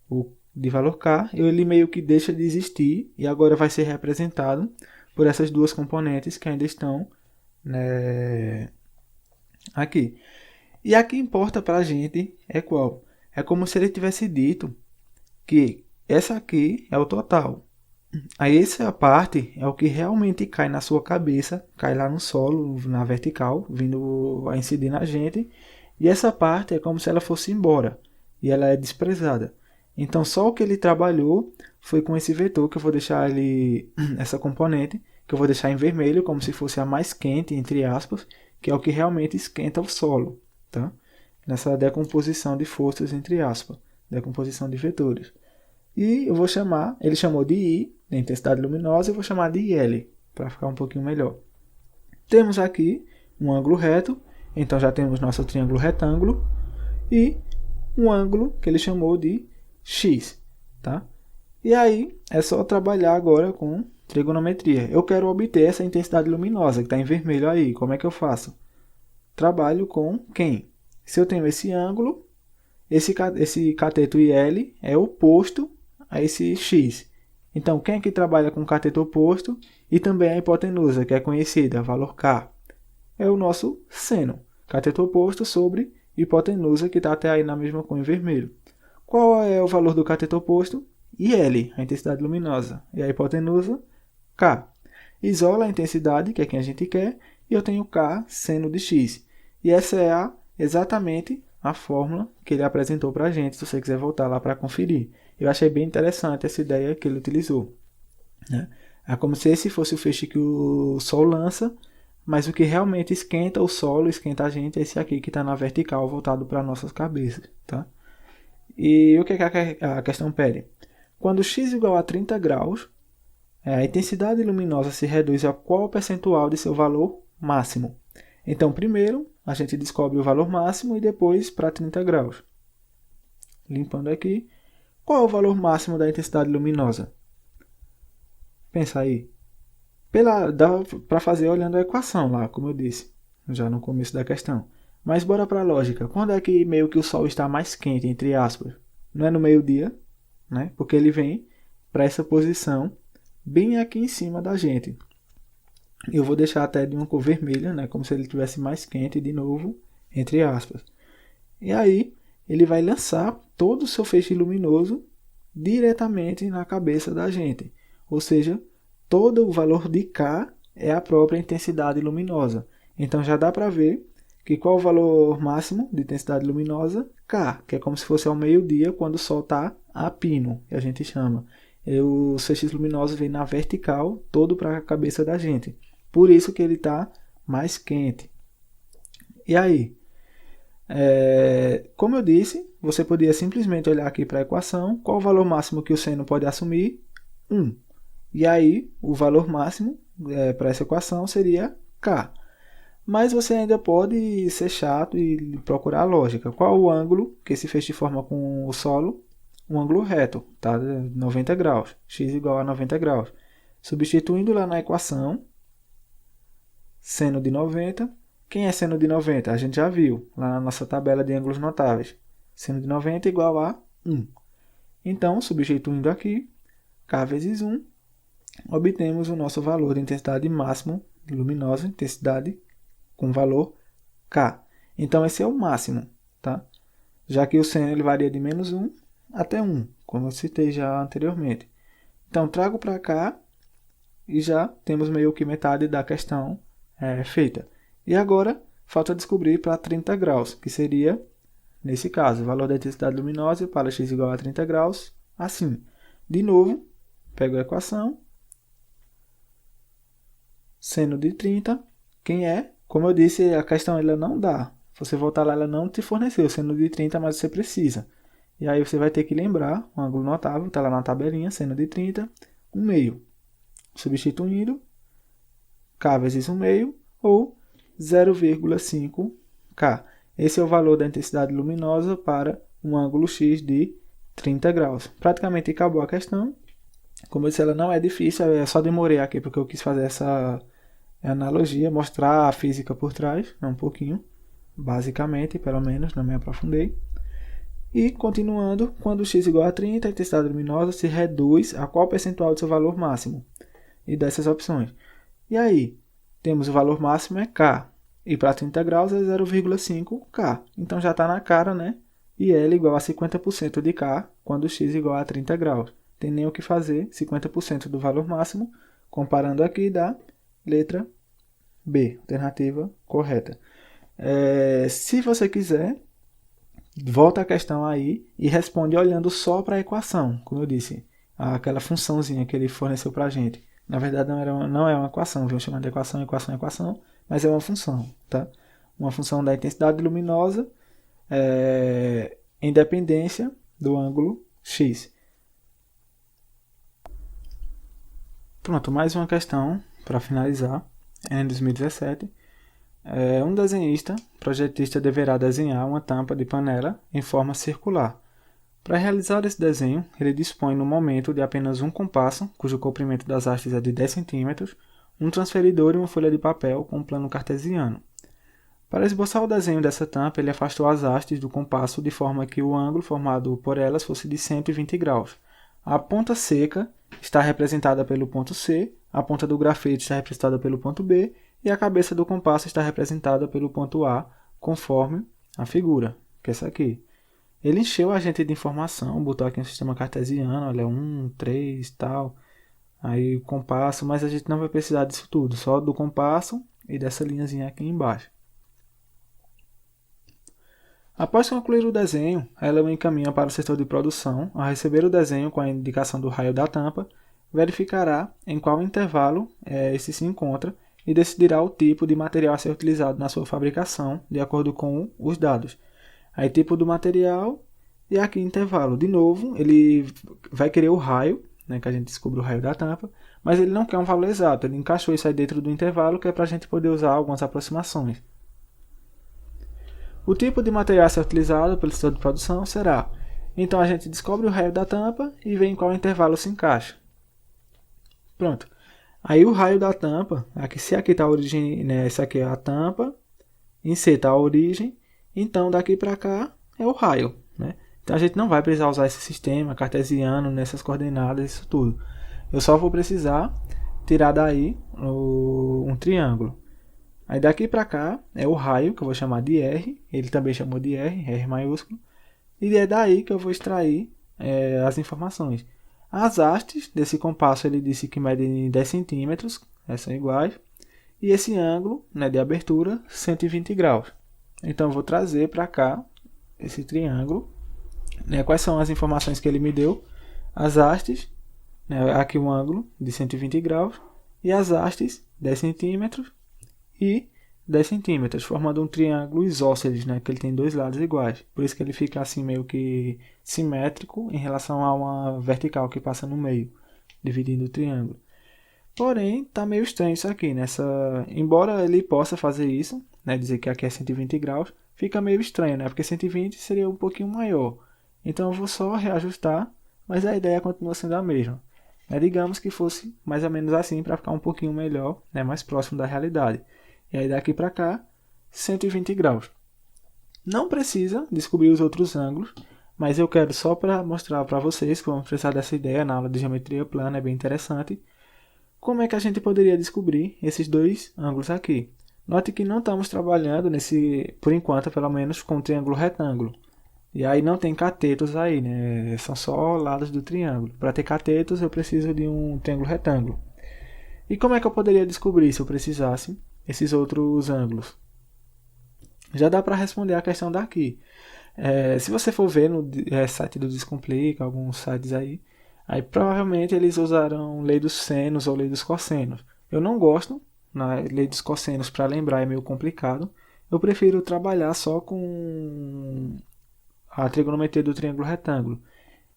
o de valor K, ele meio que deixa de existir e agora vai ser representado por essas duas componentes que ainda estão, né, aqui. E a que importa para a gente é qual? É como se ele tivesse dito que essa aqui é o total. Aí essa parte é o que realmente cai na sua cabeça, cai lá no solo, na vertical, vindo a incidir na gente. E essa parte é como se ela fosse embora. E ela é desprezada. Então só o que ele trabalhou foi com esse vetor, que eu vou deixar ele, essa componente, que eu vou deixar em vermelho, como se fosse a mais quente, entre aspas, que é o que realmente esquenta o solo. Tá? Nessa decomposição de forças, entre aspas. Decomposição de vetores. E eu vou chamar, ele chamou de I, de intensidade luminosa, eu vou chamar de IL, para ficar um pouquinho melhor. Temos aqui um ângulo reto, então já temos nosso triângulo retângulo, e um ângulo que ele chamou de X. Tá? E aí é só trabalhar agora com trigonometria. Eu quero obter essa intensidade luminosa, que está em vermelho aí. Como é que eu faço? Trabalho com quem? Se eu tenho esse ângulo, esse cateto IL é oposto a esse X. Então, quem é que trabalha com cateto oposto e também a hipotenusa, que é conhecida, valor K? É o nosso seno. Cateto oposto sobre hipotenusa, que está até aí na mesma cor em vermelho. Qual é o valor do cateto oposto? IL, a intensidade luminosa. E a hipotenusa, K. Isola a intensidade, que é quem a gente quer, e eu tenho K, seno de X. E essa é exatamente a fórmula que ele apresentou para a gente, se você quiser voltar lá para conferir. Eu achei bem interessante essa ideia que ele utilizou. Né? É como se esse fosse o feixe que o Sol lança, mas o que realmente esquenta o solo, esquenta a gente, é esse aqui que está na vertical, voltado para nossas cabeças. Tá? E o que a questão pede? Quando x igual a 30 graus, a intensidade luminosa se reduz a qual percentual de seu valor máximo? Então, primeiro, a gente descobre o valor máximo e depois para 30 graus. Limpando aqui. Qual é o valor máximo da intensidade luminosa? Pensa aí. Dá para fazer olhando a equação lá, como eu disse, já no começo da questão. Mas bora para a lógica. Quando é que meio que o Sol está mais quente, entre aspas? Não é no meio-dia, né? Porque ele vem para essa posição bem aqui em cima da gente. Eu vou deixar até de uma cor vermelha, né? Como se ele estivesse mais quente de novo, entre aspas. E aí, ele vai lançar todo o seu feixe luminoso diretamente na cabeça da gente. Ou seja, todo o valor de K é a própria intensidade luminosa. Então já dá para ver que qual o valor máximo de intensidade luminosa? K, que é como se fosse ao meio-dia, quando o Sol está a pino, que a gente chama. E os feixes luminosos vêm na vertical, todo para a cabeça da gente. Por isso que ele está mais quente. E aí? Como eu disse, você podia simplesmente olhar aqui para a equação. Qual o valor máximo que o seno pode assumir? 1. E aí, o valor máximo para essa equação seria K. Mas você ainda pode ser chato e procurar a lógica. Qual o ângulo que esse feixe forma com o solo? Um ângulo reto, tá? 90 graus. X igual a 90 graus. Substituindo lá na equação, seno de 90. Quem é seno de 90? A gente já viu lá na nossa tabela de ângulos notáveis. Seno de 90 igual a 1. Então, substituindo aqui, K vezes 1, obtemos o nosso valor de intensidade máximo luminosa, intensidade com valor K. Então, esse é o máximo, tá? Já que o seno ele varia de menos 1 até 1, como eu citei já anteriormente. Então, trago para cá e já temos meio que metade da questão feita. E agora, falta descobrir para 30 graus, que seria, nesse caso, o valor da intensidade luminosa para x igual a 30 graus, assim. De novo, pego a equação. Seno de 30, quem é? Como eu disse, a questão ela não dá. Se você voltar lá, ela não te forneceu o seno de 30, mas você precisa. E aí você vai ter que lembrar, o ângulo notável, está lá na tabelinha, seno de 30, 1 meio. Substituindo, K vezes 1 meio, ou 0,5K. Esse é o valor da intensidade luminosa para um ângulo X de 30 graus. Praticamente acabou a questão. Como eu disse, ela não é difícil, eu só demorei aqui porque eu quis fazer essa analogia, mostrar a física por trás, um pouquinho, basicamente, pelo menos, não me aprofundei. E, continuando, quando x igual a 30, a intensidade luminosa se reduz a qual percentual do seu valor máximo? E dessas opções. E aí, temos o valor máximo é K, e para 30 graus é 0,5K. Então já está na cara, né? E L igual a 50% de K, quando x igual a 30 graus. Tem nem o que fazer, 50% do valor máximo, comparando aqui dá letra B, alternativa correta. Se você quiser, volta a questão aí e responde olhando só para a equação, como eu disse, aquela funçãozinha que ele forneceu para a gente. Na verdade não é uma equação, vamos chamar de equação, mas é uma função, tá? Uma função da intensidade luminosa em dependência do ângulo x. Pronto, mais uma questão para finalizar. Em 2017, um desenhista, projetista, deverá desenhar uma tampa de panela em forma circular. Para realizar esse desenho, ele dispõe no momento de apenas um compasso, cujo comprimento das hastes é de 10 cm, um transferidor e uma folha de papel com um plano cartesiano. Para esboçar o desenho dessa tampa, ele afastou as hastes do compasso de forma que o ângulo formado por elas fosse de 120 graus. A ponta seca está representada pelo ponto C, a ponta do grafite está representada pelo ponto B e a cabeça do compasso está representada pelo ponto A, conforme a figura, que é essa aqui. Ele encheu a gente de informação, botou aqui um sistema cartesiano, olha, 1, 3, tal, aí o compasso, mas a gente não vai precisar disso tudo, só do compasso e dessa linhazinha aqui embaixo. Após concluir o desenho, ela o encaminha para o setor de produção. Ao receber o desenho com a indicação do raio da tampa, verificará em qual intervalo esse se encontra e decidirá o tipo de material a ser utilizado na sua fabricação, de acordo com os dados. Aí tipo do material e aqui intervalo. De novo, ele vai querer o raio, né, que a gente descobre o raio da tampa, mas ele não quer um valor exato, ele encaixou isso aí dentro do intervalo, que é para a gente poder usar algumas aproximações. O tipo de material a ser utilizado pelo setor de produção será, então a gente descobre o raio da tampa e vê em qual intervalo se encaixa. Pronto. Aí o raio da tampa, aqui, se aqui está a origem, né, essa aqui é a tampa, em C está a origem, então daqui para cá é o raio, né? Então a gente não vai precisar usar esse sistema cartesiano nessas coordenadas, isso tudo. Eu só vou precisar tirar daí um triângulo. Aí daqui para cá é o raio, que eu vou chamar de R, ele também chamou de R maiúsculo, e é daí que eu vou extrair as informações. As hastes desse compasso ele disse que medem 10 centímetros, são iguais, e esse ângulo, né, de abertura, 120 graus. Então eu vou trazer para cá esse triângulo, né, quais são as informações que ele me deu, as hastes, né, aqui um ângulo de 120 graus, e as hastes 10 centímetros, e 10 centímetros, formando um triângulo isósceles, né, que ele tem dois lados iguais. Por isso que ele fica assim meio que simétrico em relação a uma vertical que passa no meio, dividindo o triângulo. Porém, está meio estranho isso aqui, né? Embora ele possa fazer isso, né, dizer que aqui é 120 graus, fica meio estranho, né? Porque 120 seria um pouquinho maior. Então eu vou só reajustar, mas a ideia continua sendo a mesma. Digamos que fosse mais ou menos assim para ficar um pouquinho melhor, né, mais próximo da realidade. E aí daqui para cá, 120 graus. Não precisa descobrir os outros ângulos, mas eu quero só para mostrar para vocês que vamos precisar dessa ideia na aula de geometria plana, é bem interessante. Como é que a gente poderia descobrir esses dois ângulos aqui? Note que não estamos trabalhando por enquanto, pelo menos, com um triângulo retângulo. E aí não tem catetos aí, né? São só lados do triângulo. Para ter catetos eu preciso de um triângulo retângulo. E como é que eu poderia descobrir se eu precisasse esses outros ângulos? Já dá para responder a questão daqui. Se você for ver no site do Descomplica, alguns sites aí provavelmente eles usarão lei dos senos ou lei dos cossenos. Eu não gosto, na lei dos cossenos, para lembrar é meio complicado. Eu prefiro trabalhar só com a trigonometria do triângulo retângulo.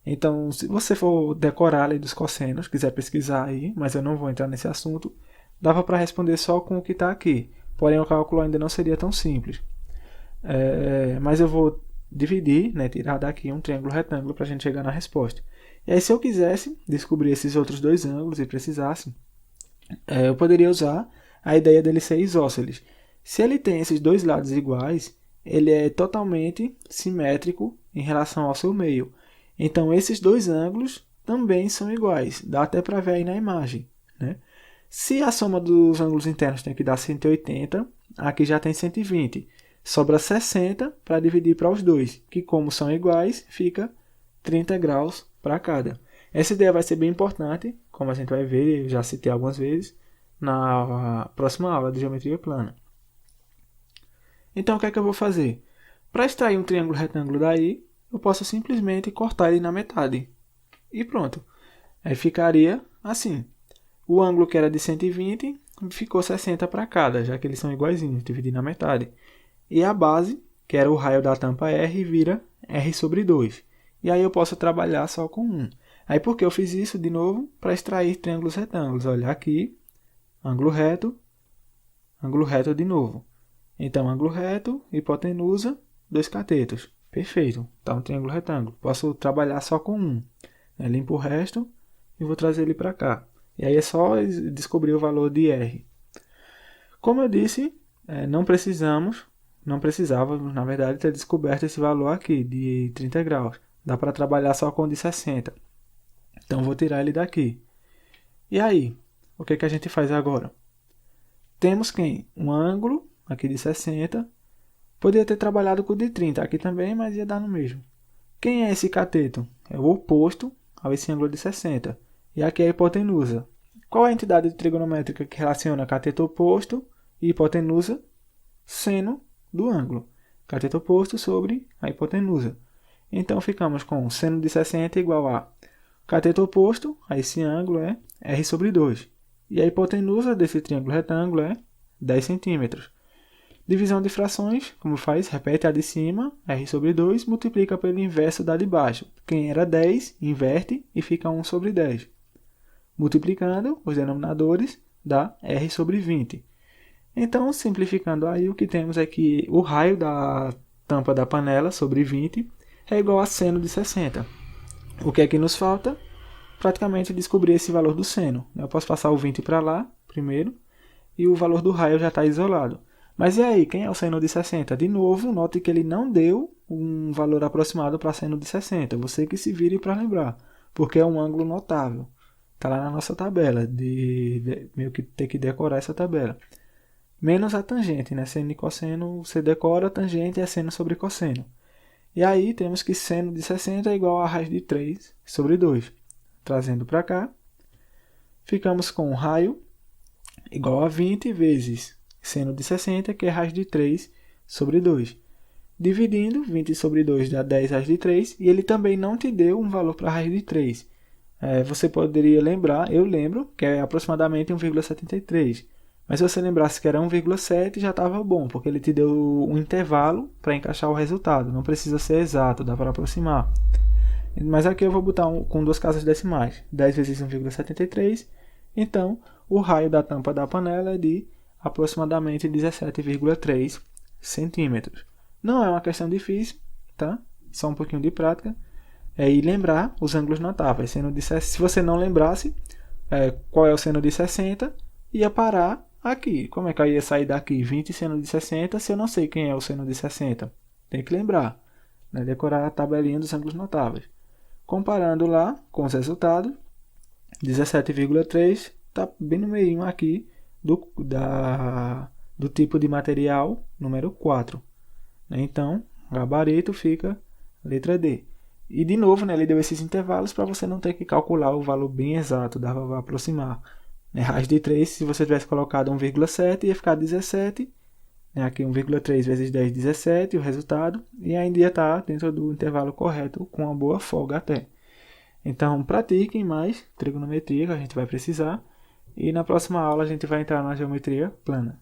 Então, se você for decorar a lei dos cossenos, quiser pesquisar aí, mas eu não vou entrar nesse assunto, dava para responder só com o que está aqui. Porém, o cálculo ainda não seria tão simples. Mas eu vou dividir, né, tirar daqui um triângulo retângulo para a gente chegar na resposta. E aí, se eu quisesse descobrir esses outros dois ângulos e precisasse, eu poderia usar a ideia dele ser isósceles. Se ele tem esses dois lados iguais, ele é totalmente simétrico em relação ao seu meio. Então, esses dois ângulos também são iguais. Dá até para ver aí na imagem, né? Se a soma dos ângulos internos tem que dar 180, aqui já tem 120. Sobra 60 para dividir para os dois, que como são iguais, fica 30 graus para cada. Essa ideia vai ser bem importante, como a gente vai ver, eu já citei algumas vezes, na próxima aula de geometria plana. Então, o que é que eu vou fazer? Para extrair um triângulo retângulo daí, eu posso simplesmente cortar ele na metade. E pronto. Aí ficaria assim. O ângulo que era de 120 ficou 60 para cada, já que eles são iguaizinhos, dividir na metade. E a base, que era o raio da tampa R, vira R sobre 2. E aí eu posso trabalhar só com 1. Aí por que eu fiz isso de novo? Para extrair triângulos retângulos. Olha aqui, ângulo reto de novo. Então, ângulo reto, hipotenusa, 2 catetos. Perfeito, está um triângulo retângulo. Posso trabalhar só com 1. Limpo o resto e vou trazer ele para cá. E aí é só descobrir o valor de R. Como eu disse, não precisávamos, na verdade, ter descoberto esse valor aqui, de 30 graus. Dá para trabalhar só com o de 60. Então, vou tirar ele daqui. E aí, o que a gente faz agora? Temos quem? Um ângulo, aqui de 60. Poderia ter trabalhado com o de 30 aqui também, mas ia dar no mesmo. Quem é esse cateto? É o oposto a esse ângulo de 60. E aqui é a hipotenusa. Qual é a entidade trigonométrica que relaciona cateto oposto e hipotenusa? Seno do ângulo. Cateto oposto sobre a hipotenusa. Então, ficamos com seno de 60 igual a cateto oposto a esse ângulo é R sobre 2. E a hipotenusa desse triângulo retângulo é 10 centímetros. Divisão de frações, como faz? Repete a de cima, R sobre 2, multiplica pelo inverso da de baixo. Quem era 10, inverte e fica 1 sobre 10. Multiplicando os denominadores, dá R sobre 20. Então, simplificando aí, o que temos é que o raio da tampa da panela sobre 20 é igual a seno de 60. O que é que nos falta? Praticamente descobrir esse valor do seno. Eu posso passar o 20 para lá, primeiro, e o valor do raio já está isolado. Mas e aí, quem é o seno de 60? De novo, note que ele não deu um valor aproximado para seno de 60. Você que se vire para lembrar, porque é um ângulo notável. Está lá na nossa tabela, meio que ter que decorar essa tabela. Menos a tangente, né? Seno e cosseno, você decora, a tangente é seno sobre cosseno. E aí temos que seno de 60 é igual a raiz de 3 sobre 2. Trazendo para cá, ficamos com raio igual a 20 vezes seno de 60, que é raiz de 3 sobre 2. Dividindo, 20 sobre 2 dá 10 raiz de 3, e ele também não te deu um valor para raiz de 3. Você poderia lembrar, eu lembro, que é aproximadamente 1,73. Mas se você lembrasse que era 1,7, já estava bom, porque ele te deu um intervalo para encaixar o resultado. Não precisa ser exato, dá para aproximar. Mas aqui eu vou botar com duas casas decimais. 10 vezes 1,73. Então, o raio da tampa da panela é de aproximadamente 17,3 centímetros. Não é uma questão difícil, tá? Só um pouquinho de prática. E lembrar os ângulos notáveis. Se você não lembrasse qual é o seno de 60, ia parar aqui. Como é que eu ia sair daqui 20 seno de 60 se eu não sei quem é o seno de 60? Tem que lembrar, né? Decorar a tabelinha dos ângulos notáveis. Comparando lá com os resultados, 17,3 está bem no meio aqui do tipo de material número 4. Então, gabarito fica letra D. E de novo, né, ele deu esses intervalos para você não ter que calcular o valor bem exato, dava para aproximar. Raiz de 3, se você tivesse colocado 1,7, ia ficar 17. Aqui 1,3 vezes 10, 17, o resultado. E ainda ia estar dentro do intervalo correto, com uma boa folga até. Então, pratiquem mais trigonometria, que a gente vai precisar. E na próxima aula a gente vai entrar na geometria plana.